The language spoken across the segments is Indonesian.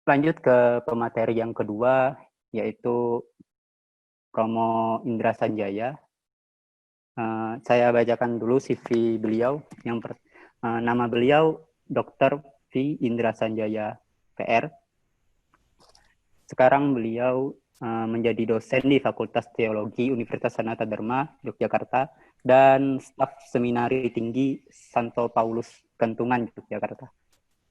Lanjut ke pemateri yang kedua, yaitu Romo Indra Sanjaya. Saya bacakan dulu CV beliau. Nama beliau Dr. V. Indra Sanjaya, PR. Sekarang beliau menjadi dosen di Fakultas Teologi Universitas Sanata Dharma, Yogyakarta, dan staf Seminari Tinggi Santo Paulus Kentungan, Yogyakarta.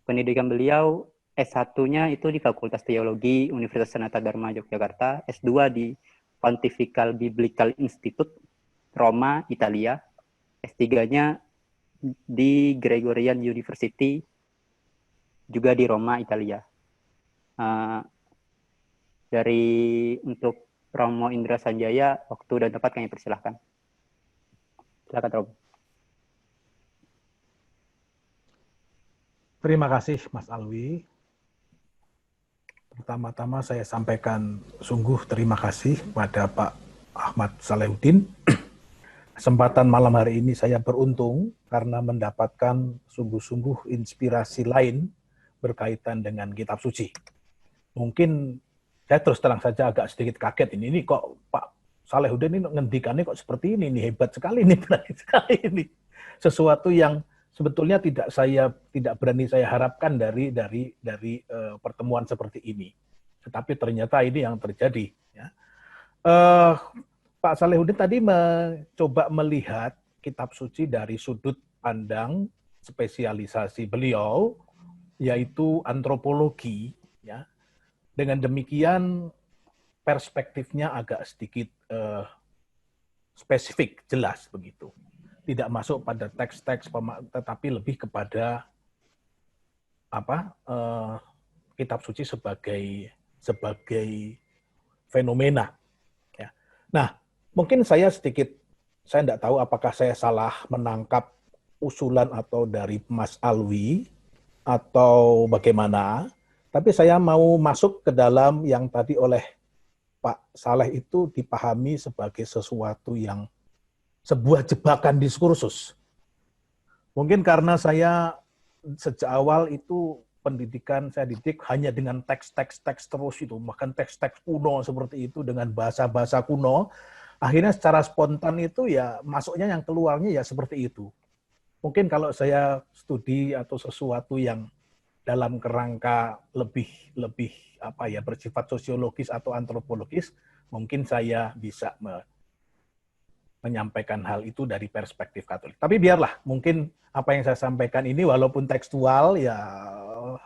Pendidikan beliau S1-nya itu di Fakultas Teologi Universitas Sanata Dharma, Yogyakarta, S2 di Pontifical Biblical Institute, Roma, Italia, S3-nya di Gregorian University, juga di Roma, Italia. Untuk Romo Indra Sanjaya, waktu dan tempat kami persilahkan. Silakan, Romo. Terima kasih, Mas Alwi. Pertama-tama saya sampaikan sungguh terima kasih kepada Pak Ahmad Salehuddin. Kesempatan malam hari ini saya beruntung karena mendapatkan sungguh-sungguh inspirasi lain berkaitan dengan kitab suci. Mungkin saya terus terang saja agak sedikit kaget ini kok Pak Salehuddin ini ngendikannya kok seperti ini hebat sekali ini, berani sekali ini. Sesuatu yang sebetulnya tidak berani saya harapkan dari pertemuan seperti ini. Tetapi ternyata ini yang terjadi. Ya. Pak Salehuddin tadi mencoba melihat kitab suci dari sudut pandang spesialisasi beliau, yaitu antropologi. Ya. Dengan demikian perspektifnya agak sedikit spesifik, jelas begitu. Tidak masuk pada teks-teks, tetapi lebih kepada kitab suci sebagai fenomena. Ya. Nah, mungkin saya tidak tahu apakah saya salah menangkap usulan atau dari Mas Alwi atau bagaimana, tapi saya mau masuk ke dalam yang tadi oleh Pak Saleh itu dipahami sebagai sesuatu yang sebuah jebakan diskursus. Mungkin karena saya sejak awal itu pendidikan saya didik hanya dengan teks terus itu, bahkan teks kuno seperti itu dengan bahasa-bahasa kuno. Akhirnya secara spontan itu ya masuknya yang keluarnya ya seperti itu. Mungkin kalau saya studi atau sesuatu yang dalam kerangka lebih bersifat sosiologis atau antropologis, mungkin saya bisa menyampaikan hal itu dari perspektif Katolik. Tapi biarlah, mungkin apa yang saya sampaikan ini walaupun tekstual ya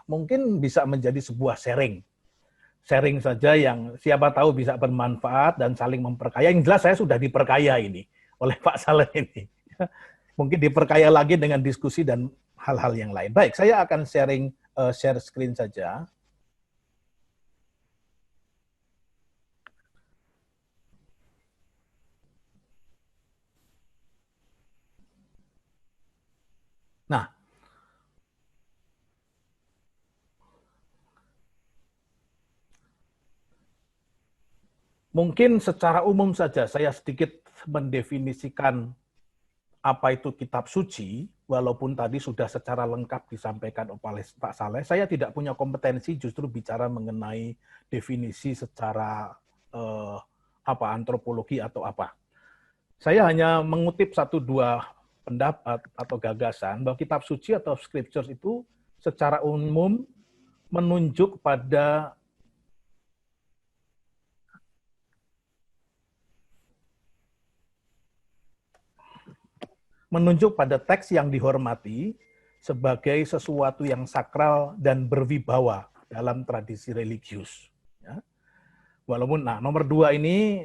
mungkin bisa menjadi sebuah sharing saja yang siapa tahu bisa bermanfaat dan saling memperkaya. Yang jelas saya sudah diperkaya ini oleh Pak Saleh ini. Mungkin diperkaya lagi dengan diskusi dan hal-hal yang lain. Baik, saya akan share screen saja. Nah, mungkin secara umum saja saya sedikit mendefinisikan apa itu kitab suci, walaupun tadi sudah secara lengkap disampaikan oleh Pak Saleh, saya tidak punya kompetensi justru bicara mengenai definisi secara antropologi atau apa. Saya hanya mengutip satu dua pendapat atau gagasan bahwa kitab suci atau scriptures itu secara umum menunjuk pada teks yang dihormati sebagai sesuatu yang sakral dan berwibawa dalam tradisi religius. Ya. Walaupun, nomor 2 ini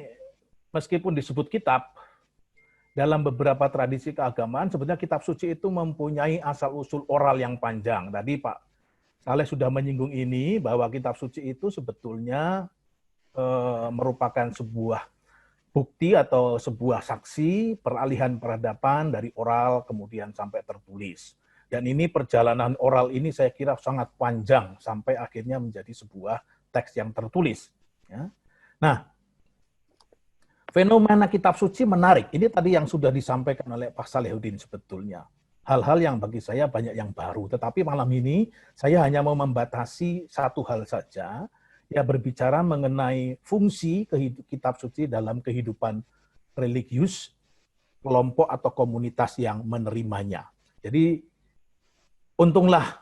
meskipun disebut kitab, dalam beberapa tradisi keagamaan sebetulnya kitab suci itu mempunyai asal-usul oral yang panjang. Tadi Pak Saleh sudah menyinggung ini bahwa kitab suci itu sebetulnya merupakan sebuah bukti atau sebuah saksi peralihan peradaban dari oral kemudian sampai tertulis. Dan ini perjalanan oral ini saya kira sangat panjang sampai akhirnya menjadi sebuah teks yang tertulis. Ya. Nah, fenomena kitab suci menarik. Ini tadi yang sudah disampaikan oleh Pak Salehuddin sebetulnya. hal-hal yang bagi saya banyak yang baru. Tetapi malam ini saya hanya mau membatasi satu hal saja, ya berbicara mengenai fungsi kitab suci dalam kehidupan religius kelompok atau komunitas yang menerimanya. Jadi untunglah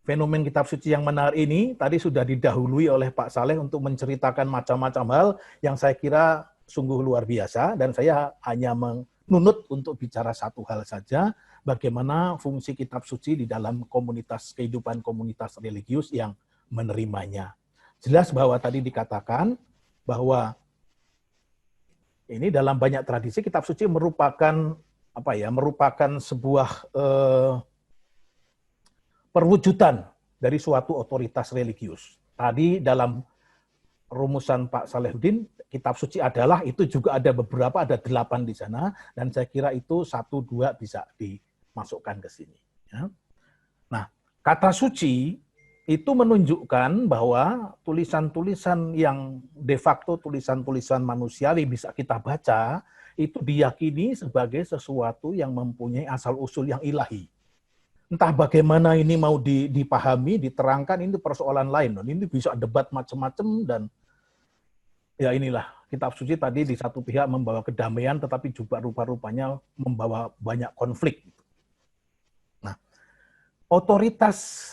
fenomen kitab suci yang menarik ini tadi sudah didahului oleh Pak Saleh untuk menceritakan macam-macam hal yang saya kira sungguh luar biasa, dan saya hanya menunut untuk bicara satu hal saja, bagaimana fungsi kitab suci di dalam kehidupan komunitas religius yang menerimanya. Jelas bahwa tadi dikatakan bahwa ini dalam banyak tradisi kitab suci merupakan sebuah perwujudan dari suatu otoritas religius. Tadi dalam rumusan Pak Salehuddin, kitab suci adalah, itu juga ada beberapa, ada 8 di sana, dan saya kira itu 1-2 bisa dimasukkan ke sini. Ya. Nah, kata suci itu menunjukkan bahwa tulisan-tulisan yang de facto tulisan-tulisan manusiawi bisa kita baca, itu diyakini sebagai sesuatu yang mempunyai asal-usul yang ilahi. Entah bagaimana ini mau dipahami, diterangkan, ini persoalan lain. Ini bisa debat macam-macam, dan ya inilah, kitab suci tadi di satu pihak membawa kedamaian, tetapi juga rupa-rupanya membawa banyak konflik. Nah, otoritas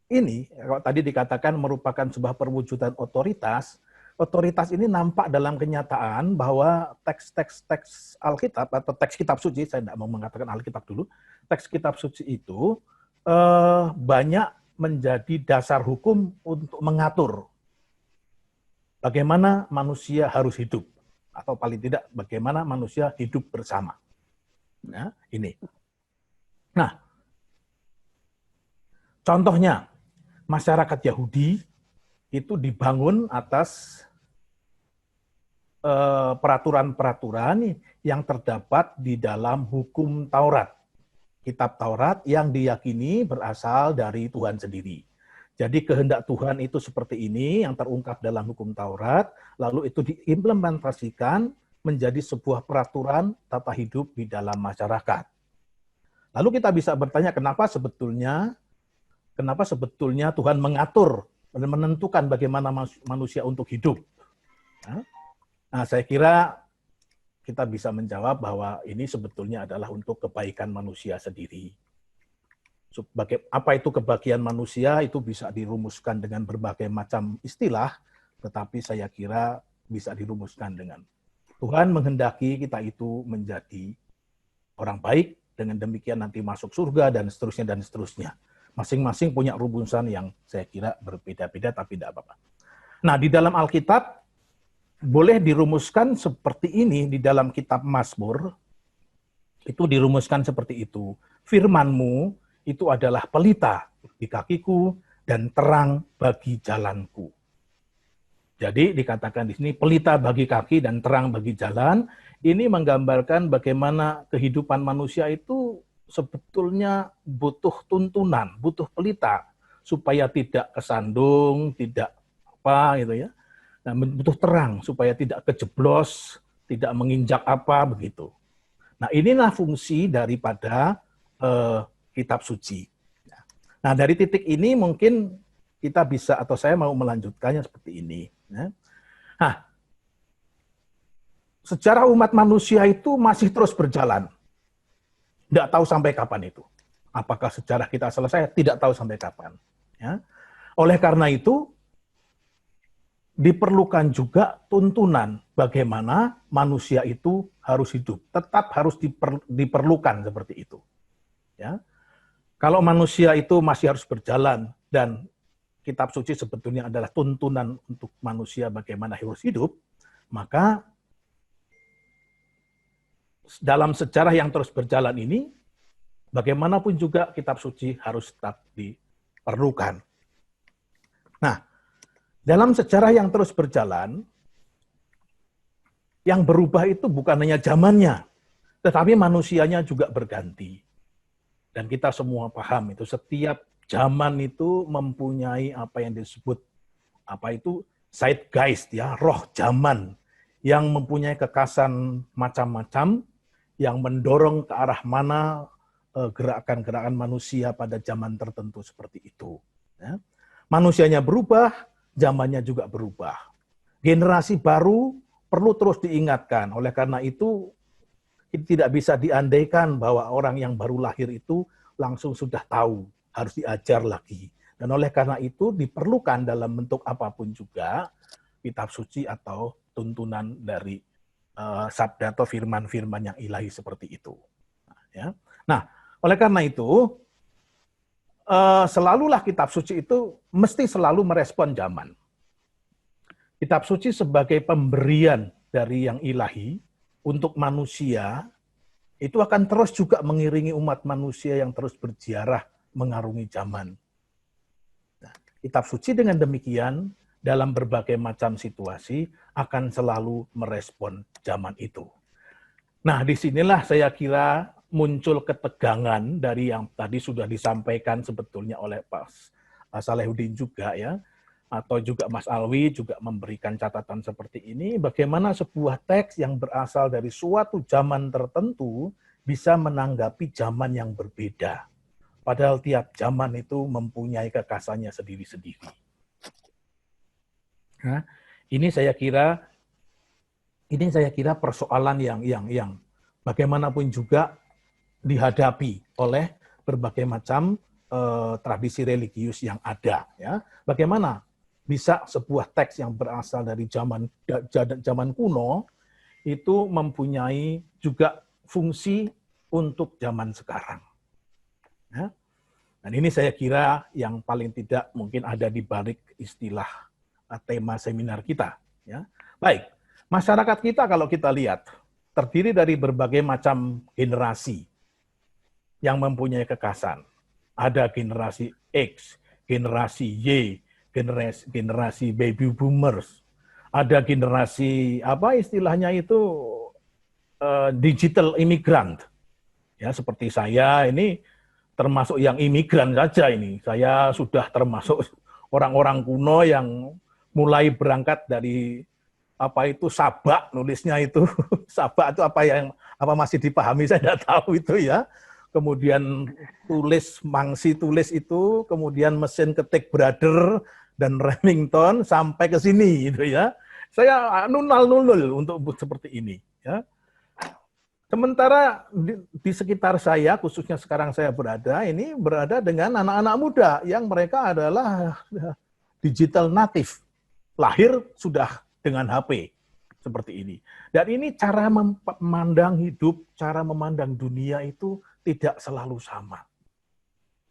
ini, kalau tadi dikatakan merupakan sebuah perwujudan otoritas, otoritas ini nampak dalam kenyataan bahwa teks-teks Alkitab atau teks kitab suci, saya tidak mau mengatakan Alkitab dulu, teks kitab suci itu banyak menjadi dasar hukum untuk mengatur bagaimana manusia harus hidup, atau paling tidak bagaimana manusia hidup bersama. Nah, ini. Nah, contohnya masyarakat Yahudi itu dibangun atas peraturan-peraturan yang terdapat di dalam hukum Taurat. Kitab Taurat yang diyakini berasal dari Tuhan sendiri. Jadi kehendak Tuhan itu seperti ini yang terungkap dalam hukum Taurat, lalu itu diimplementasikan menjadi sebuah peraturan tata hidup di dalam masyarakat. Lalu kita bisa bertanya kenapa sebetulnya Tuhan mengatur dan menentukan bagaimana manusia untuk hidup. Nah, saya kira kita bisa menjawab bahwa ini sebetulnya adalah untuk kebaikan manusia sendiri. Apa itu kebahagiaan manusia, itu bisa dirumuskan dengan berbagai macam istilah, tetapi saya kira bisa dirumuskan dengan Tuhan menghendaki kita itu menjadi orang baik, dengan demikian nanti masuk surga, dan seterusnya, dan seterusnya. Masing-masing punya rumusan yang saya kira berbeda-beda, tapi tidak apa-apa. Nah, di dalam Alkitab, boleh dirumuskan seperti ini di dalam kitab Mazmur, itu dirumuskan seperti itu. Firman-Mu itu adalah pelita di kakiku dan terang bagi jalanku. Jadi dikatakan di sini pelita bagi kaki dan terang bagi jalan, ini menggambarkan bagaimana kehidupan manusia itu sebetulnya butuh tuntunan, butuh pelita supaya tidak kesandung, tidak apa gitu ya. Nah, butuh terang supaya tidak kejeblos, tidak menginjak apa begitu. Nah, inilah fungsi daripada kitab suci. Nah, dari titik ini mungkin kita bisa, atau saya mau melanjutkannya seperti ini. Nah, sejarah umat manusia itu masih terus berjalan. Tidak tahu sampai kapan itu. Apakah sejarah kita selesai? Tidak tahu sampai kapan. Ya. Oleh karena itu, diperlukan juga tuntunan bagaimana manusia itu harus hidup. Tetap harus diperlukan seperti itu. Ya. Kalau manusia itu masih harus berjalan, dan kitab suci sebetulnya adalah tuntunan untuk manusia bagaimana harus hidup, maka dalam sejarah yang terus berjalan ini, bagaimanapun juga kitab suci harus tetap diperlukan. Nah, dalam sejarah yang terus berjalan, yang berubah itu bukan hanya zamannya, tetapi manusianya juga berganti. Dan kita semua paham itu, setiap zaman itu mempunyai apa yang disebut, apa itu, zeitgeist, ya, roh zaman, yang mempunyai kekasan macam-macam, yang mendorong ke arah mana gerakan-gerakan manusia pada zaman tertentu seperti itu. Ya. Manusianya berubah, zamannya juga berubah. Generasi baru perlu terus diingatkan. Oleh karena itu, tidak bisa diandaikan bahwa orang yang baru lahir itu langsung sudah tahu, harus diajar lagi. Dan oleh karena itu diperlukan dalam bentuk apapun juga kitab suci atau tuntunan dari sabda atau firman-firman yang ilahi seperti itu. Ya. Nah, oleh karena itu selalulah kitab suci itu mesti selalu merespon zaman. Kitab suci sebagai pemberian dari yang ilahi untuk manusia itu akan terus juga mengiringi umat manusia yang terus berziarah mengarungi zaman. Nah, kitab suci dengan demikian dalam berbagai macam situasi akan selalu merespon zaman itu. Nah, disinilah saya kira muncul ketegangan dari yang tadi sudah disampaikan sebetulnya oleh Pak Salehuddin juga ya, atau juga Mas Alwi juga memberikan catatan seperti ini, bagaimana sebuah teks yang berasal dari suatu zaman tertentu bisa menanggapi zaman yang berbeda. Padahal tiap zaman itu mempunyai kekasannya sendiri-sendiri. Nah, ini saya kira persoalan yang bagaimanapun juga dihadapi oleh berbagai macam tradisi religius yang ada. Ya, bagaimana bisa sebuah teks yang berasal dari zaman kuno itu mempunyai juga fungsi untuk zaman sekarang. Ya. Dan ini saya kira yang paling tidak mungkin ada di balik istilah tema seminar kita. Ya. Baik, masyarakat kita kalau kita lihat terdiri dari berbagai macam generasi yang mempunyai kekasan. Ada generasi X, generasi Y, generasi baby boomers, ada generasi apa istilahnya itu digital immigrant. Ya, seperti saya ini termasuk yang imigran saja ini. Saya sudah termasuk orang-orang kuno yang mulai berangkat dari apa itu Sabak, nulisnya itu Sabak itu apa masih dipahami saya tidak tahu itu ya. Kemudian mangsi tulis itu, kemudian mesin ketik Brother dan Remington sampai ke sini gitu ya. Saya nunal untuk seperti ini ya. Sementara di sekitar saya, khususnya sekarang saya berada dengan anak-anak muda yang mereka adalah digital native. Lahir sudah dengan HP, seperti ini. Dan ini cara memandang hidup, cara memandang dunia itu tidak selalu sama.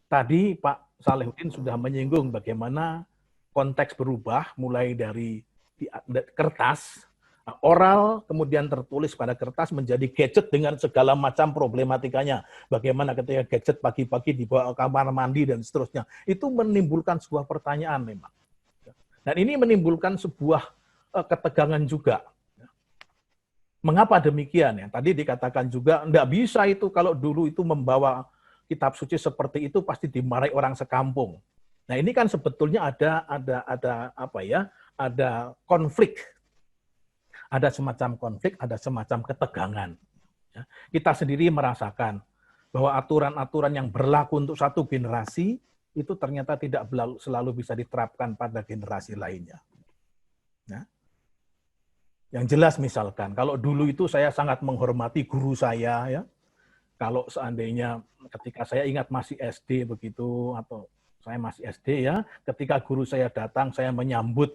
Tadi Pak Salehuddin sudah menyinggung bagaimana konteks berubah, mulai dari kertas, oral, kemudian tertulis pada kertas menjadi gadget dengan segala macam problematikanya. Bagaimana ketika gadget pagi-pagi dibawa ke kamar mandi dan seterusnya. Itu menimbulkan sebuah pertanyaan memang. Dan ini menimbulkan sebuah ketegangan juga. Mengapa demikian? Ya, tadi dikatakan juga enggak bisa itu kalau dulu itu membawa kitab suci seperti itu pasti dimarahi orang sekampung. Nah, ini kan sebetulnya ada konflik. Ada semacam konflik, ada semacam ketegangan. Ya, kita sendiri merasakan bahwa aturan-aturan yang berlaku untuk satu generasi itu ternyata tidak selalu bisa diterapkan pada generasi lainnya. Ya. Yang jelas misalkan, kalau dulu itu saya sangat menghormati guru saya, ya. Kalau seandainya ketika saya ingat masih SD begitu, atau saya masih SD ya, ketika guru saya datang, saya menyambut,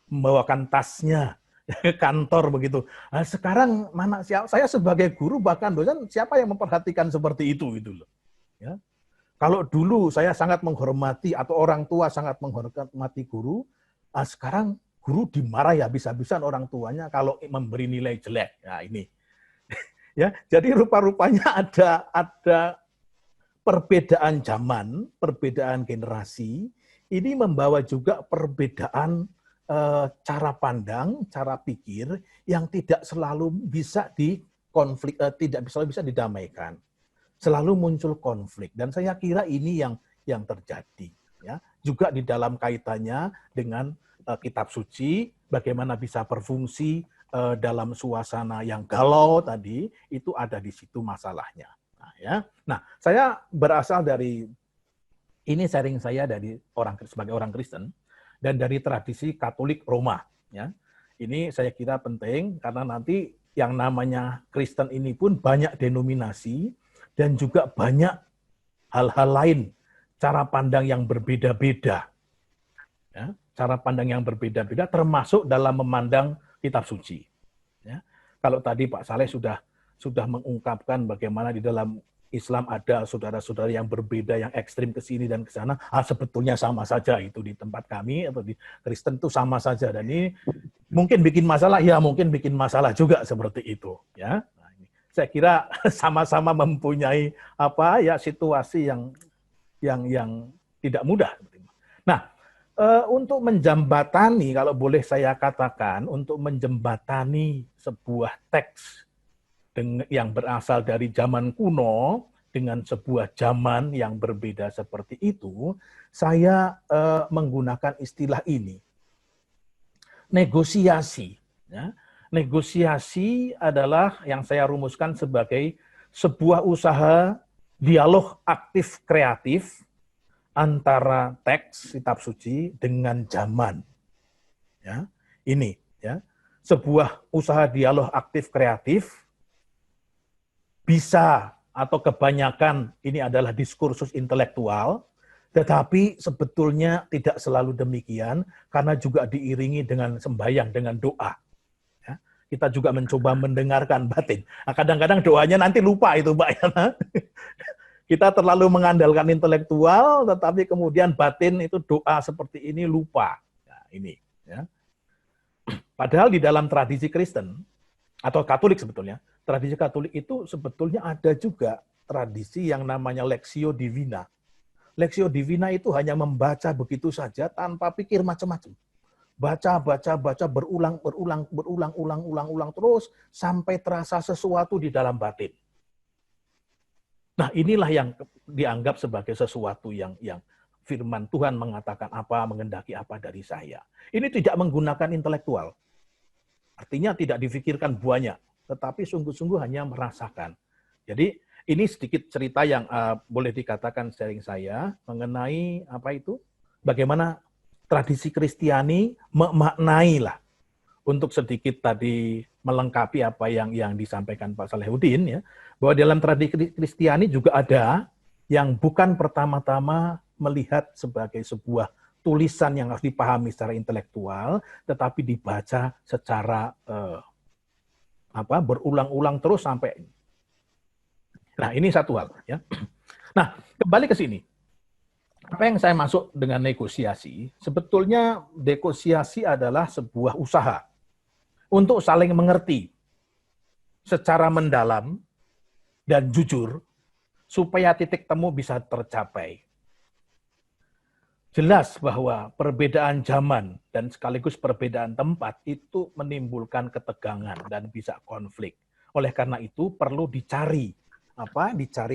membawakan tasnya ke kantor begitu. Nah, sekarang mana saya sebagai guru bahkan dosen, siapa yang memperhatikan seperti itu gitu loh. Ya. Kalau dulu saya sangat menghormati atau orang tua sangat menghormati guru, sekarang guru dimarahi habis-habisan orang tuanya kalau memberi nilai jelek. Nah, ini. Ya, jadi rupa-rupanya ada perbedaan zaman, perbedaan generasi, ini membawa juga perbedaan cara pandang, cara pikir yang tidak selalu bisa tidak selalu bisa didamaikan. Selalu muncul konflik dan saya kira ini yang terjadi ya. Juga di dalam kaitannya dengan kitab suci, bagaimana bisa berfungsi dalam suasana yang galau tadi, itu ada di situ masalahnya. Nah, ya. Nah, saya berasal dari ini sharing saya dari sebagai orang Kristen dan dari tradisi Katolik Roma, ya. Ini saya kira penting karena nanti yang namanya Kristen ini pun banyak denominasi dan juga banyak hal-hal lain, cara pandang yang berbeda-beda. Ya, cara pandang yang berbeda-beda termasuk dalam memandang kitab suci. Ya. Kalau tadi Pak Saleh sudah mengungkapkan bagaimana di dalam Islam ada saudara-saudara yang berbeda, yang ekstrim ke sini dan ke sana, sebetulnya sama saja itu di tempat kami atau di Kristen itu sama saja, dan ini mungkin bikin masalah, ya mungkin bikin masalah juga seperti itu, ya. Nah, ini saya kira sama-sama mempunyai situasi yang tidak mudah. Nah, untuk menjembatani, kalau boleh saya katakan, untuk menjembatani sebuah teks yang berasal dari zaman kuno dengan sebuah zaman yang berbeda seperti itu, saya menggunakan istilah ini, negosiasi. Ya. Negosiasi adalah yang saya rumuskan sebagai sebuah usaha dialog aktif kreatif antara teks kitab suci dengan zaman. Ya, ini ya, sebuah usaha dialog aktif kreatif bisa atau kebanyakan ini adalah diskursus intelektual, tetapi sebetulnya tidak selalu demikian karena juga diiringi dengan sembahyang, dengan doa. Ya, kita juga mencoba mendengarkan batin. Nah, kadang-kadang doanya nanti lupa itu, Mbak. Kita terlalu mengandalkan intelektual, tetapi kemudian batin itu doa seperti ini lupa. Nah, ini. Ya. Padahal di dalam tradisi Kristen, atau Katolik sebetulnya, tradisi Katolik itu sebetulnya ada juga tradisi yang namanya Lectio Divina. Lectio Divina itu hanya membaca begitu saja tanpa pikir macam-macam. Baca, berulang terus sampai terasa sesuatu di dalam batin. Nah, inilah yang dianggap sebagai sesuatu yang firman Tuhan mengatakan apa, mengendaki apa dari saya. Ini tidak menggunakan intelektual. Artinya tidak difikirkan banyak, tetapi sungguh-sungguh hanya merasakan. Jadi ini sedikit cerita yang boleh dikatakan sharing saya mengenai bagaimana tradisi Kristiani memaknai lah, untuk sedikit tadi melengkapi apa yang disampaikan Pak Salehudin, ya, bahwa dalam tradisi Kristiani juga ada yang bukan pertama-tama melihat sebagai sebuah tulisan yang harus dipahami secara intelektual, tetapi dibaca secara berulang-ulang terus sampai. Nah, ini satu hal, ya. Nah, kembali ke sini. Apa yang saya masuk dengan negosiasi? Sebetulnya negosiasi adalah sebuah usaha untuk saling mengerti secara mendalam dan jujur supaya titik temu bisa tercapai. Jelas bahwa perbedaan zaman dan sekaligus perbedaan tempat itu menimbulkan ketegangan dan bisa konflik. Oleh karena itu perlu dicari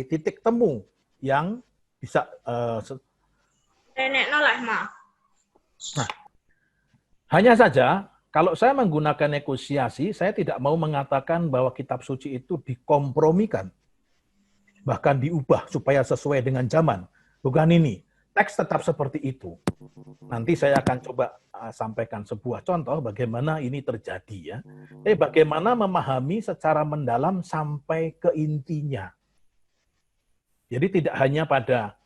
titik temu yang bisa Nah, hanya saja kalau saya menggunakan negosiasi, saya tidak mau mengatakan bahwa kitab suci itu dikompromikan, bahkan diubah supaya sesuai dengan zaman. Bukan ini. Teks tetap seperti itu. Nanti saya akan coba sampaikan sebuah contoh bagaimana ini terjadi, ya. Bagaimana memahami secara mendalam sampai ke intinya. Jadi tidak hanya pada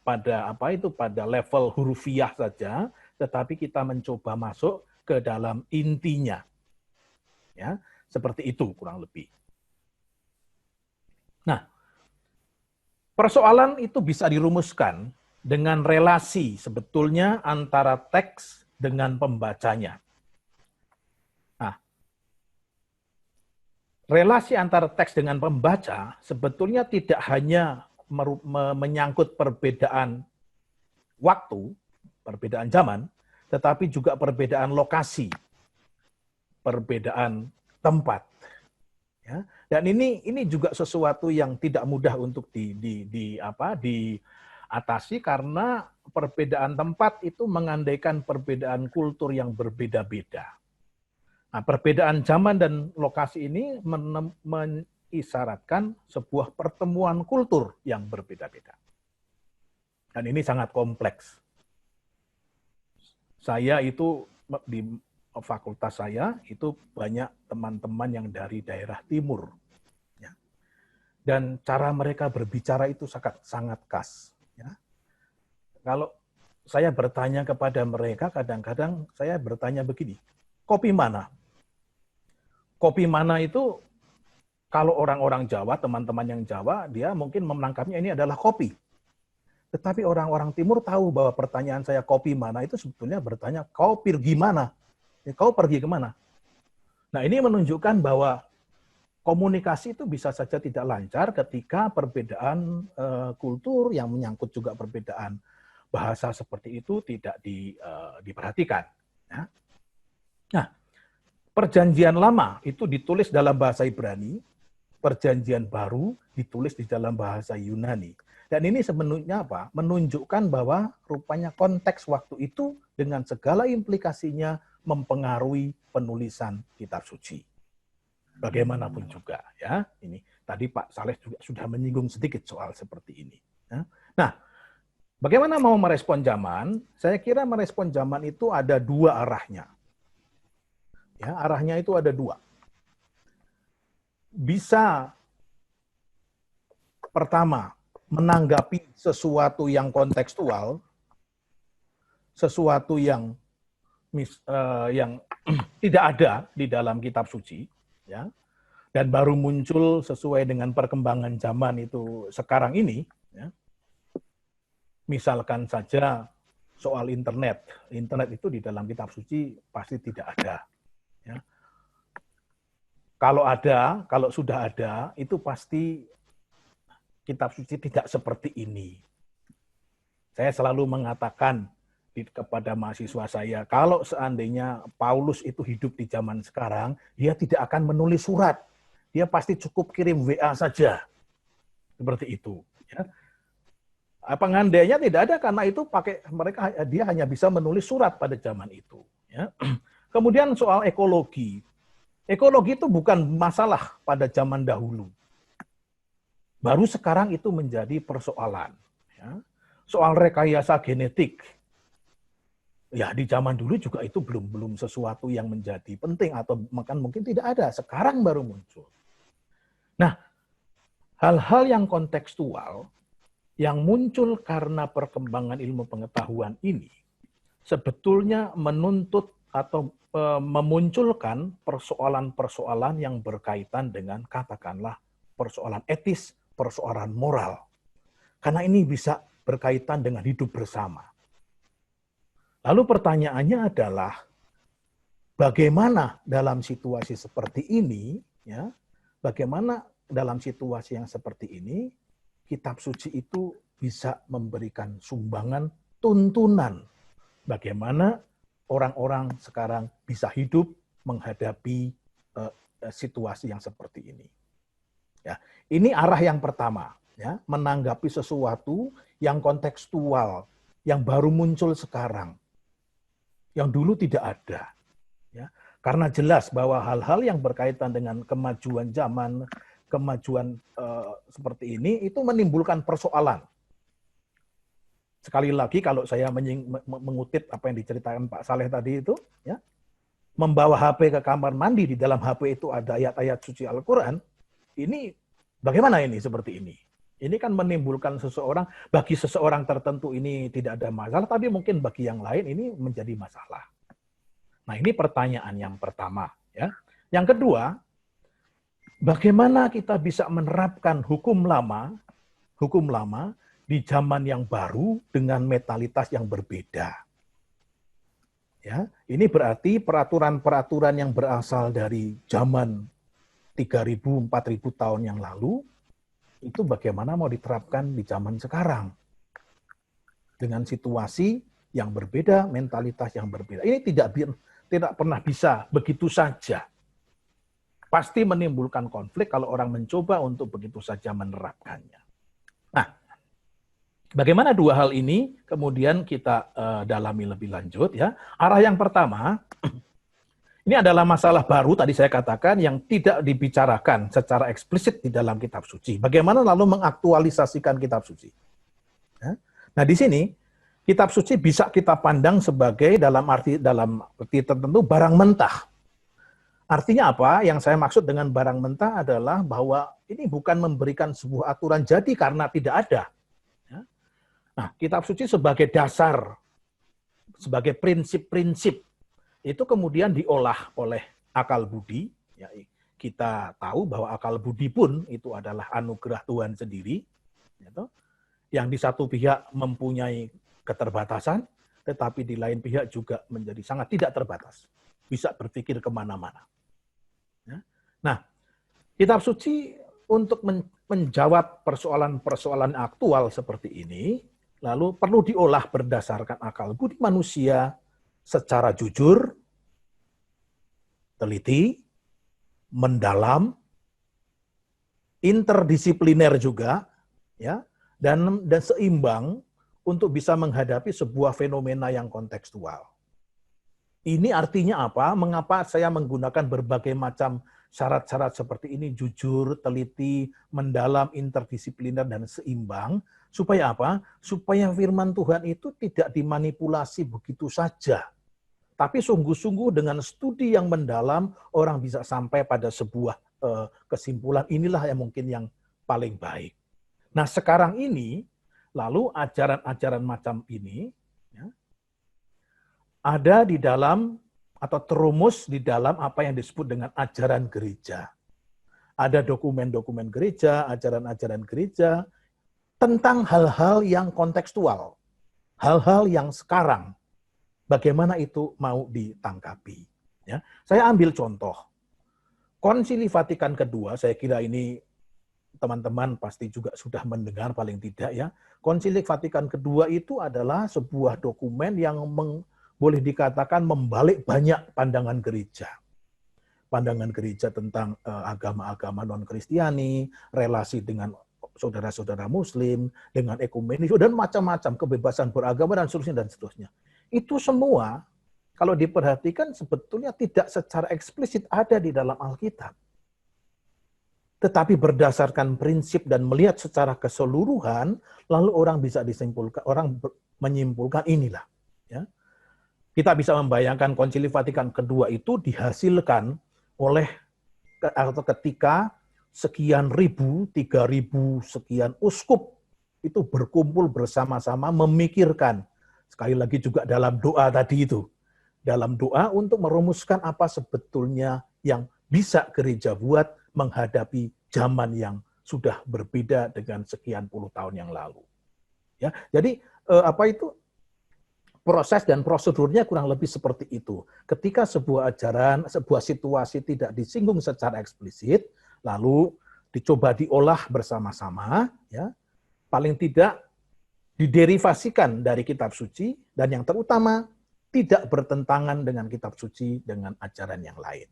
level hurufiah saja, tetapi kita mencoba masuk ke dalam intinya. Ya, seperti itu kurang lebih. Nah, persoalan itu bisa dirumuskan dengan relasi sebetulnya antara teks dengan pembacanya. Nah, relasi antara teks dengan pembaca sebetulnya tidak hanya menyangkut perbedaan waktu, perbedaan zaman, tetapi juga perbedaan lokasi, perbedaan tempat. Ya. Dan ini juga sesuatu yang tidak mudah untuk diatasi karena perbedaan tempat itu mengandaikan perbedaan kultur yang berbeda-beda. Nah, perbedaan zaman dan lokasi ini mengisyaratkan sebuah pertemuan kultur yang berbeda-beda. Dan ini sangat kompleks. Saya itu di fakultas saya itu banyak teman-teman yang dari daerah timur. Ya. Dan cara mereka berbicara itu sangat khas. Ya. Kalau saya bertanya kepada mereka, kadang-kadang saya bertanya begini, kopi mana? Kopi mana itu, kalau orang-orang Jawa, teman-teman yang Jawa, dia mungkin menangkapnya ini adalah kopi. Tetapi orang-orang Timur tahu bahwa pertanyaan saya kopi mana itu sebetulnya bertanya, kau pergi mana? Ya, kau pergi kemana? Nah, ini menunjukkan bahwa komunikasi itu bisa saja tidak lancar ketika perbedaan kultur yang menyangkut juga perbedaan bahasa seperti itu tidak diperhatikan. Ya. Nah, Perjanjian Lama itu ditulis dalam bahasa Ibrani, Perjanjian Baru ditulis di dalam bahasa Yunani. Dan ini sebenarnya apa? Menunjukkan bahwa rupanya konteks waktu itu dengan segala implikasinya mempengaruhi penulisan kitab suci. Bagaimanapun juga, ya. Ini tadi Pak Saleh juga sudah menyinggung sedikit soal seperti ini. Ya. Nah, bagaimana mau merespon zaman? Saya kira merespon zaman itu ada dua arahnya. Ya, arahnya itu ada dua. Bisa pertama menanggapi sesuatu yang kontekstual, sesuatu yang tidak ada di dalam kitab suci, ya, dan baru muncul sesuai dengan perkembangan zaman itu sekarang ini. Ya. Misalkan saja soal internet itu di dalam kitab suci pasti tidak ada. Ya. Kalau sudah ada, itu pasti kitab suci tidak seperti ini. Saya selalu mengatakan kepada mahasiswa saya, kalau seandainya Paulus itu hidup di zaman sekarang, dia tidak akan menulis surat. Dia pasti cukup kirim WA saja. Seperti itu. Ya. Pengandainya tidak ada karena itu dia hanya bisa menulis surat pada zaman itu. Ya. Kemudian soal ekologi. Ekologi itu bukan masalah pada zaman dahulu. Baru sekarang itu menjadi persoalan. Ya. Soal rekayasa genetik. Ya, di zaman dulu juga itu belum sesuatu yang menjadi penting atau mungkin tidak ada. Sekarang baru muncul. Nah, hal-hal yang kontekstual yang muncul karena perkembangan ilmu pengetahuan ini sebetulnya menuntut atau memunculkan persoalan-persoalan yang berkaitan dengan katakanlah persoalan etis, persoalan moral. Karena ini bisa berkaitan dengan hidup bersama. Lalu pertanyaannya adalah bagaimana dalam situasi seperti ini, ya, bagaimana dalam situasi yang seperti ini kitab suci itu bisa memberikan sumbangan tuntunan bagaimana orang-orang sekarang bisa hidup menghadapi situasi yang seperti ini. Ya, ini arah yang pertama, ya, menanggapi sesuatu yang kontekstual, yang baru muncul sekarang, yang dulu tidak ada. Ya, karena jelas bahwa hal-hal yang berkaitan dengan kemajuan zaman, kemajuan seperti ini itu menimbulkan persoalan. Sekali lagi kalau saya mengutip apa yang diceritakan Pak Saleh tadi itu, ya, membawa HP ke kamar mandi, di dalam HP itu ada ayat-ayat suci Al-Quran, ini bagaimana ini seperti ini? Ini kan menimbulkan bagi seseorang tertentu ini tidak ada masalah, tapi mungkin bagi yang lain ini menjadi masalah. Nah, ini pertanyaan yang pertama. Ya. Yang kedua, bagaimana kita bisa menerapkan hukum lama di zaman yang baru dengan mentalitas yang berbeda. Ya, ini berarti peraturan-peraturan yang berasal dari zaman 3.000, 4.000 tahun yang lalu, itu bagaimana mau diterapkan di zaman sekarang. Dengan situasi yang berbeda, mentalitas yang berbeda. Ini tidak pernah bisa begitu saja. Pasti menimbulkan konflik kalau orang mencoba untuk begitu saja menerapkannya. Nah, bagaimana dua hal ini kemudian kita dalami lebih lanjut, ya. Arah yang pertama Ini adalah masalah baru tadi saya katakan yang tidak dibicarakan secara eksplisit di dalam kitab suci. Bagaimana lalu mengaktualisasikan kitab suci? Ya. Nah, di sini kitab suci bisa kita pandang sebagai dalam arti tertentu barang mentah. Artinya apa? Yang saya maksud dengan barang mentah adalah bahwa ini bukan memberikan sebuah aturan jadi karena tidak ada. Ya. Nah, kitab suci sebagai dasar, sebagai prinsip-prinsip itu kemudian diolah oleh akal budi. Ya, kita tahu bahwa akal budi pun itu adalah anugerah Tuhan sendiri, gitu, yang di satu pihak mempunyai keterbatasan, tetapi di lain pihak juga menjadi sangat tidak terbatas, bisa berpikir kemana-mana. Ya. Nah, kitab suci untuk menjawab persoalan-persoalan aktual seperti ini, lalu perlu diolah berdasarkan akal budi manusia, secara jujur, teliti, mendalam, interdisipliner juga, ya, dan seimbang untuk bisa menghadapi sebuah fenomena yang kontekstual. Ini artinya apa? Mengapa saya menggunakan berbagai macam syarat-syarat seperti ini, jujur, teliti, mendalam, interdisipliner, dan seimbang, supaya apa? Supaya firman Tuhan itu tidak dimanipulasi begitu saja. Tapi sungguh-sungguh dengan studi yang mendalam, orang bisa sampai pada sebuah kesimpulan, inilah yang mungkin yang paling baik. Nah, sekarang ini, lalu ajaran-ajaran macam ini, ya, ada di dalam, atau terumus di dalam apa yang disebut dengan ajaran gereja. Ada dokumen-dokumen gereja, ajaran-ajaran gereja, tentang hal-hal yang kontekstual, hal-hal yang sekarang, bagaimana itu mau ditangkapi. Ya, saya ambil contoh. Konsili Vatikan kedua, saya kira ini teman-teman pasti juga sudah mendengar paling tidak ya. Konsili Vatikan kedua itu adalah sebuah dokumen yang boleh dikatakan membalik banyak pandangan gereja. Pandangan gereja tentang agama-agama non-Kristiani, relasi dengan saudara-saudara Muslim, dengan ekumenis, dan macam-macam, kebebasan beragama, dan seterusnya. Itu semua, kalau diperhatikan sebetulnya tidak secara eksplisit ada di dalam Alkitab. Tetapi berdasarkan prinsip dan melihat secara keseluruhan, lalu orang bisa disimpulkan, orang menyimpulkan inilah. Ya. Kita bisa membayangkan Konsili Vatikan kedua itu dihasilkan oleh, atau ketika sekian ribu, 3.000 sekian uskup itu berkumpul bersama-sama memikirkan, sekali lagi juga dalam doa tadi itu, dalam doa untuk merumuskan apa sebetulnya yang bisa gereja buat menghadapi zaman yang sudah berbeda dengan sekian puluh tahun yang lalu. Ya, jadi proses dan prosedurnya kurang lebih seperti itu. Ketika sebuah ajaran, sebuah situasi tidak disinggung secara eksplisit, lalu dicoba diolah bersama-sama, ya, paling tidak diderivasikan dari kitab suci, dan yang terutama tidak bertentangan dengan kitab suci dengan ajaran yang lain.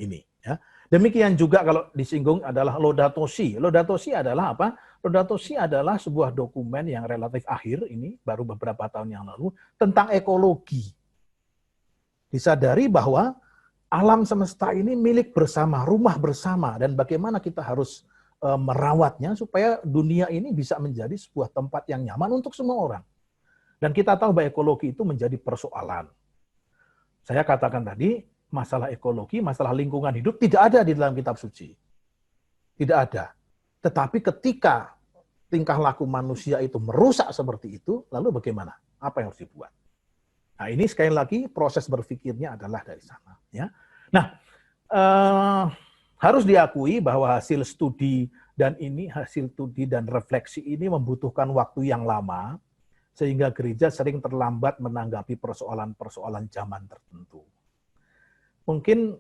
Ini, ya. Demikian juga kalau disinggung adalah Laudato Si. Laudato Si adalah apa? Laudato Si adalah sebuah dokumen yang relatif akhir, ini baru beberapa tahun yang lalu, tentang ekologi. Disadari bahwa alam semesta ini milik bersama, rumah bersama, dan bagaimana kita harus merawatnya supaya dunia ini bisa menjadi sebuah tempat yang nyaman untuk semua orang. Dan kita tahu bahwa ekologi itu menjadi persoalan. Saya katakan tadi, masalah ekologi, masalah lingkungan hidup tidak ada di dalam kitab suci. Tidak ada. Tetapi ketika tingkah laku manusia itu merusak seperti itu, lalu bagaimana? Apa yang harus dibuat? Nah, ini sekali lagi proses berpikirnya adalah dari sana. Ya. Nah, harus diakui bahwa hasil studi dan refleksi ini membutuhkan waktu yang lama, sehingga gereja sering terlambat menanggapi persoalan-persoalan zaman tertentu. Mungkin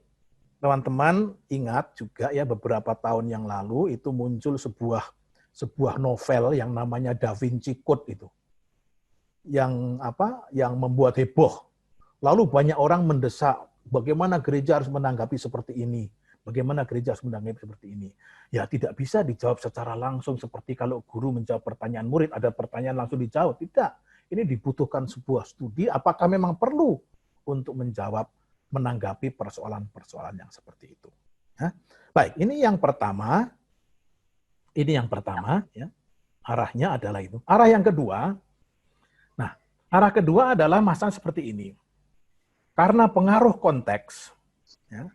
teman-teman ingat juga ya, beberapa tahun yang lalu itu muncul sebuah novel yang namanya Da Vinci Code itu. Yang membuat heboh. Lalu banyak orang mendesak bagaimana gereja harus menanggapi seperti ini. Bagaimana gereja harus menanggapi seperti ini. Ya tidak bisa dijawab secara langsung seperti kalau guru menjawab pertanyaan murid, ada pertanyaan langsung dijawab. Tidak. Ini dibutuhkan sebuah studi apakah memang perlu untuk menjawab menanggapi persoalan-persoalan yang seperti itu. Ya. Baik, ini yang pertama. Ini yang pertama, ya. Arahnya adalah itu. Arah yang kedua, nah, arah kedua adalah masalah seperti ini. Karena pengaruh konteks, ya,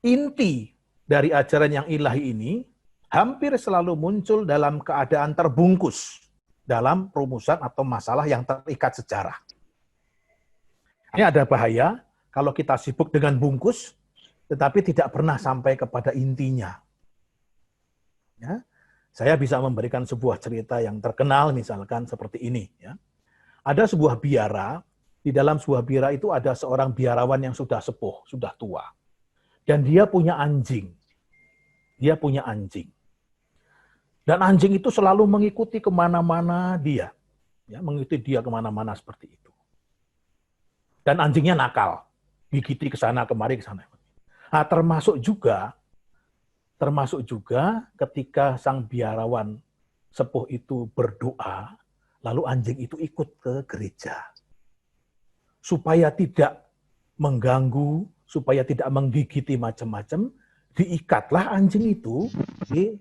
inti dari ajaran yang ilahi ini hampir selalu muncul dalam keadaan terbungkus dalam rumusan atau masalah yang terikat sejarah. Ini ada bahaya kalau kita sibuk dengan bungkus, tetapi tidak pernah sampai kepada intinya. Ya, saya bisa memberikan sebuah cerita yang terkenal, misalkan seperti ini. Ya. Ada sebuah biara, di dalam sebuah biara itu ada seorang biarawan yang sudah sepuh, sudah tua. Dan dia punya anjing. Dia punya anjing. Dan anjing itu selalu mengikuti kemana-mana dia. Ya, mengikuti dia kemana-mana seperti itu. Dan anjingnya nakal. Gigiti ke sana, kemari, ke sana. Nah, termasuk juga ketika sang biarawan sepuh itu berdoa, lalu anjing itu ikut ke gereja. Supaya tidak mengganggu, supaya tidak menggigiti macam-macam, diikatlah anjing itu di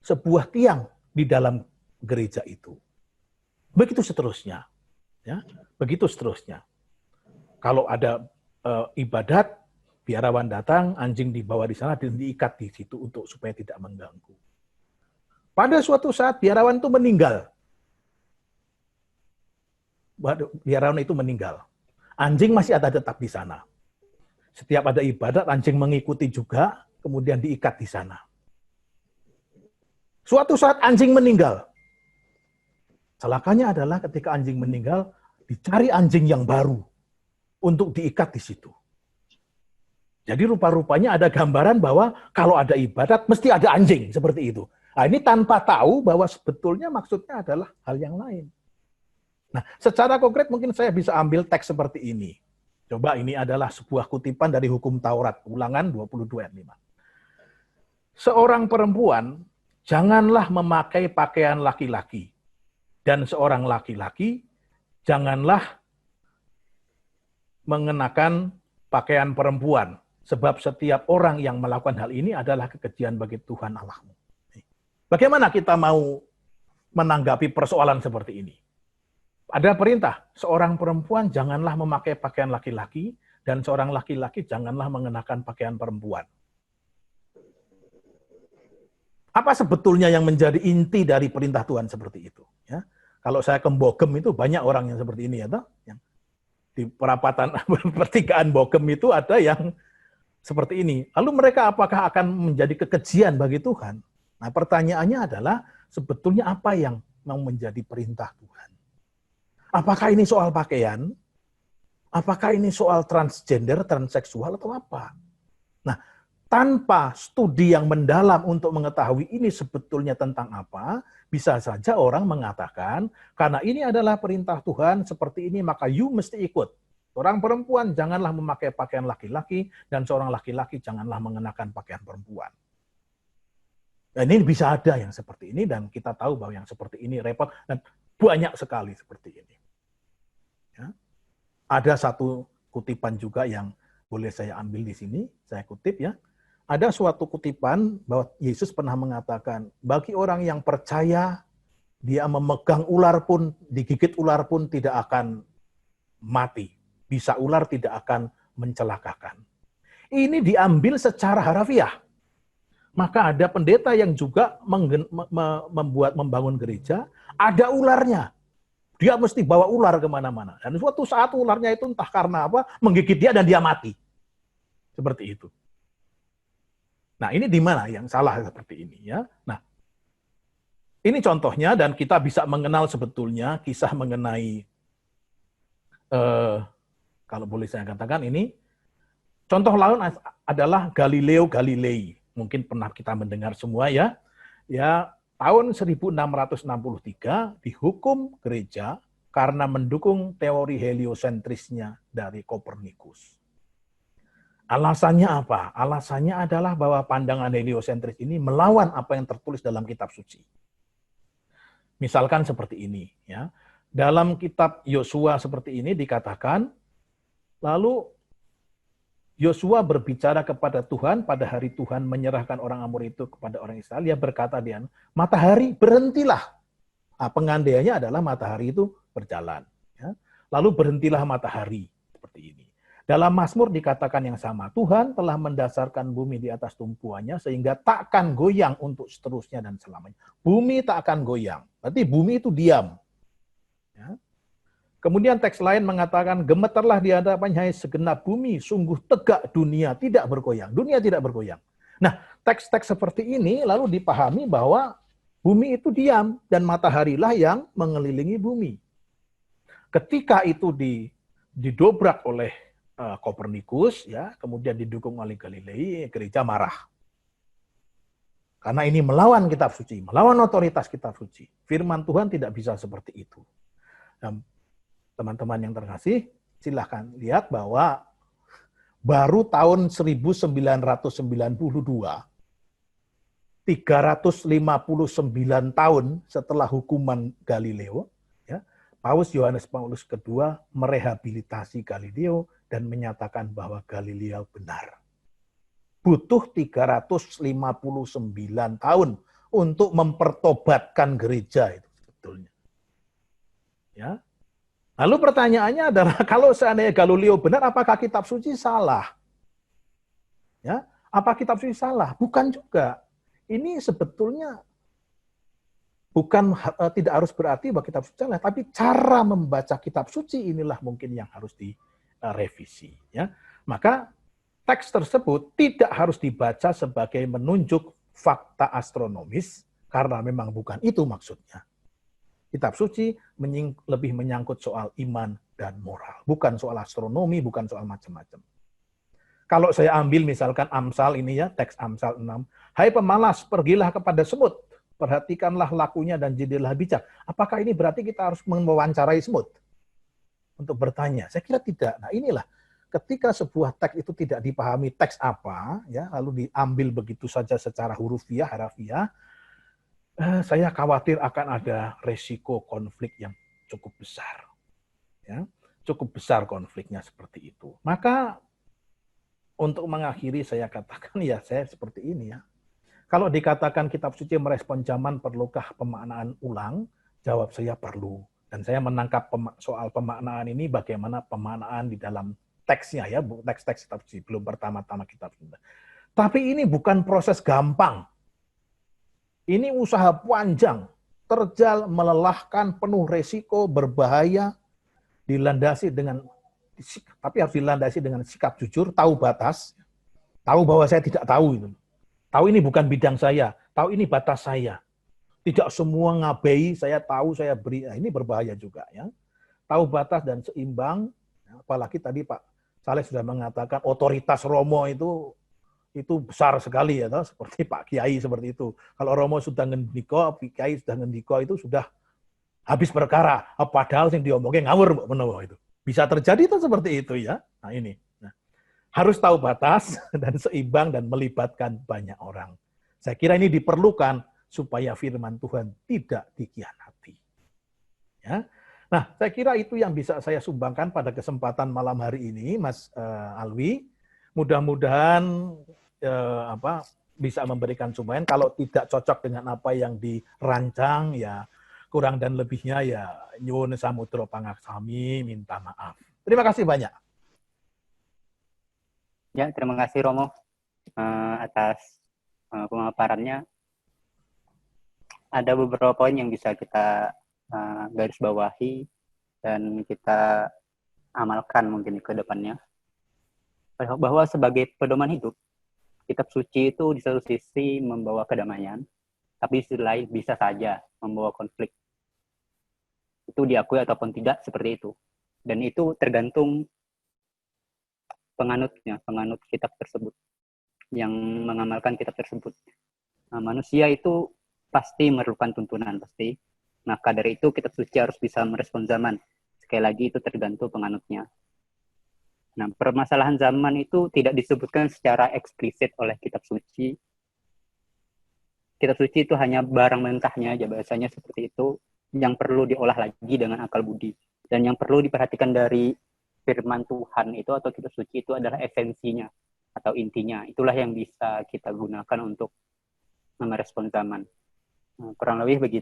sebuah tiang di dalam gereja itu. Begitu seterusnya. Ya, begitu seterusnya. Kalau ada ibadat, biarawan datang, anjing dibawa di sana dan diikat di situ untuk supaya tidak mengganggu. Pada suatu saat biarawan itu meninggal. Biarawan itu meninggal. Anjing masih ada tetap di sana. Setiap ada ibadat, anjing mengikuti juga, kemudian diikat di sana. Suatu saat anjing meninggal. Celakanya adalah ketika anjing meninggal, dicari anjing yang baru untuk diikat di situ. Jadi rupa-rupanya ada gambaran bahwa kalau ada ibadat, mesti ada anjing, seperti itu. Nah, ini tanpa tahu bahwa sebetulnya maksudnya adalah hal yang lain. Nah, secara konkret mungkin saya bisa ambil teks seperti ini. Coba, ini adalah sebuah kutipan dari Hukum Taurat, Ulangan 22 ayat 5. Seorang perempuan, janganlah memakai pakaian laki-laki. Dan seorang laki-laki, janganlah mengenakan pakaian perempuan. Sebab setiap orang yang melakukan hal ini adalah kekejian bagi Tuhan Allahmu. Bagaimana kita mau menanggapi persoalan seperti ini? Ada perintah, seorang perempuan janganlah memakai pakaian laki-laki, dan seorang laki-laki janganlah mengenakan pakaian perempuan. Apa sebetulnya yang menjadi inti dari perintah Tuhan seperti itu? Ya, kalau saya ke Bogem itu banyak orang yang seperti ini, ya toh? Yang di perapatan pertigaan Bogem itu ada yang seperti ini. Lalu mereka apakah akan menjadi kekejian bagi Tuhan? Nah, pertanyaannya adalah sebetulnya apa yang mau menjadi perintah Tuhan? Apakah ini soal pakaian? Apakah ini soal transgender, transseksual, atau apa? Nah, tanpa studi yang mendalam untuk mengetahui ini sebetulnya tentang apa, bisa saja orang mengatakan, karena ini adalah perintah Tuhan seperti ini, maka you mesti ikut. Seorang perempuan janganlah memakai pakaian laki-laki, dan seorang laki-laki janganlah mengenakan pakaian perempuan. Dan ini bisa ada yang seperti ini, dan kita tahu bahwa yang seperti ini repot, dan banyak sekali seperti ini. Ya. Ada satu kutipan juga yang boleh saya ambil di sini, saya kutip ya. Ada suatu kutipan bahwa Yesus pernah mengatakan, bagi orang yang percaya, dia memegang ular pun, digigit ular pun tidak akan mati. Bisa ular tidak akan mencelakakan. Ini diambil secara harafiah. Maka ada pendeta yang juga membangun gereja, ada ularnya. Dia mesti bawa ular kemana-mana. Dan suatu saat ularnya itu entah karena apa, menggigit dia dan dia mati. Seperti itu. Nah, ini di mana yang salah seperti ini ya? Nah, ini contohnya, dan kita bisa mengenal sebetulnya kisah mengenai kalau boleh saya katakan ini, contoh lain adalah Galileo Galilei. Mungkin pernah kita mendengar semua ya. Ya, tahun 1663 dihukum gereja karena mendukung teori heliosentrisnya dari Kopernikus. Alasannya apa? Alasannya adalah bahwa pandangan heliosentris ini melawan apa yang tertulis dalam kitab suci. Misalkan seperti ini ya. Dalam kitab Yosua seperti ini dikatakan, lalu Yosua berbicara kepada Tuhan pada hari Tuhan menyerahkan orang Amor itu kepada orang Israel. Dia berkata, dia, matahari berhentilah. Nah, pengandaiannya adalah matahari itu berjalan. Ya. Lalu berhentilah matahari. Seperti ini. Dalam Mazmur dikatakan yang sama. Tuhan telah mendasarkan bumi di atas tumpuannya sehingga takkan goyang untuk seterusnya dan selamanya. Bumi tak akan goyang. Berarti bumi itu diam. Ya. Kemudian teks lain mengatakan, gemetarlah di hadapannya hai segenap bumi, sungguh tegak dunia tidak bergoyang. Dunia tidak bergoyang. Nah, teks-teks seperti ini lalu dipahami bahwa bumi itu diam dan mataharilah yang mengelilingi bumi. Ketika itu didobrak oleh Kopernikus, ya, kemudian didukung oleh Galilei, gereja marah. Karena ini melawan kitab suci, melawan otoritas kitab suci. Firman Tuhan tidak bisa seperti itu. Dan teman-teman yang terkasih, silahkan lihat bahwa baru tahun 1992, 359 tahun setelah hukuman Galileo, ya, Paus Yohanes Paulus II merehabilitasi Galileo dan menyatakan bahwa Galileo benar. Butuh 359 tahun untuk mempertobatkan gereja itu sebetulnya. Ya. Lalu pertanyaannya adalah, kalau seandainya Galileo benar, apakah kitab suci salah? Ya, apa kitab suci salah? Bukan juga. Ini sebetulnya bukan tidak harus berarti bahwa kitab suci salah, tapi cara membaca kitab suci inilah mungkin yang harus direvisi. Ya. Maka teks tersebut tidak harus dibaca sebagai menunjuk fakta astronomis, karena memang bukan itu maksudnya. Kitab suci lebih menyangkut soal iman dan moral. Bukan soal astronomi, bukan soal macam-macam. Kalau saya ambil misalkan Amsal ini ya, teks Amsal 6. Hai pemalas, pergilah kepada semut. Perhatikanlah lakunya dan jadilah bijak. Apakah ini berarti kita harus mewawancarai semut? Untuk bertanya. Saya kira tidak. Nah inilah, ketika sebuah teks itu tidak dipahami teks apa, ya, lalu diambil begitu saja secara harafiah, saya khawatir akan ada resiko konflik yang cukup besar. Ya, cukup besar konfliknya seperti itu. Maka untuk mengakhiri saya katakan ya saya seperti ini ya. Kalau dikatakan kitab suci merespon zaman, perlukah pemaknaan ulang? Jawab saya perlu. Dan saya menangkap soal pemaknaan ini bagaimana pemaknaan di dalam teksnya ya, teks-teks kitab suci, belum pertama-tama kitab suci. Tapi ini bukan proses gampang. Ini usaha panjang, terjal, melelahkan, penuh resiko, berbahaya, dilandasi dengan, tapi harus dilandasi dengan sikap jujur, tahu batas, tahu bahwa saya tidak tahu itu. Tahu ini bukan bidang saya, tahu ini batas saya. Tidak semua ngabei, saya tahu, saya beri. Nah, ini berbahaya juga ya. Tahu batas dan seimbang, apalagi tadi Pak Saleh sudah mengatakan otoritas Romo itu besar sekali ya, seperti Pak Kiai seperti itu. Kalau Romo sudah ngendiko, Kiai sudah ngendiko itu sudah habis perkara. Padahal yang diomongin ngawur menawa itu. Bisa terjadi itu seperti itu ya. Nah ini. Nah, harus tahu batas dan seimbang dan melibatkan banyak orang. Saya kira ini diperlukan supaya firman Tuhan tidak dikhianati. Ya. Nah, saya kira itu yang bisa saya sumbangkan pada kesempatan malam hari ini, Mas Alwi. Mudah-mudahan bisa memberikan sumbangan. Kalau tidak cocok dengan apa yang dirancang, ya kurang dan lebihnya ya nyuwun samudra pangaksami, minta maaf. Terima kasih banyak. Ya, terima kasih Romo atas pemaparannya. Ada beberapa poin yang bisa kita garis bawahi dan kita amalkan mungkin ke depannya. Bahwa sebagai pedoman hidup, kitab suci itu di satu sisi membawa kedamaian, tapi di sisi lain bisa saja membawa konflik. Itu diakui ataupun tidak seperti itu. Dan itu tergantung penganutnya, penganut kitab tersebut, yang mengamalkan kitab tersebut. Nah, manusia itu pasti memerlukan tuntunan, pasti. Maka dari itu kitab suci harus bisa merespon zaman. Sekali lagi itu tergantung penganutnya. Nah, permasalahan zaman itu tidak disebutkan secara eksplisit oleh kitab suci. Kitab suci itu hanya barang mentahnya aja, bahasanya seperti itu, yang perlu diolah lagi dengan akal budi. Dan yang perlu diperhatikan dari firman Tuhan itu atau kitab suci itu adalah esensinya atau intinya. Itulah yang bisa kita gunakan untuk merespon zaman. Kurang lebih begitu.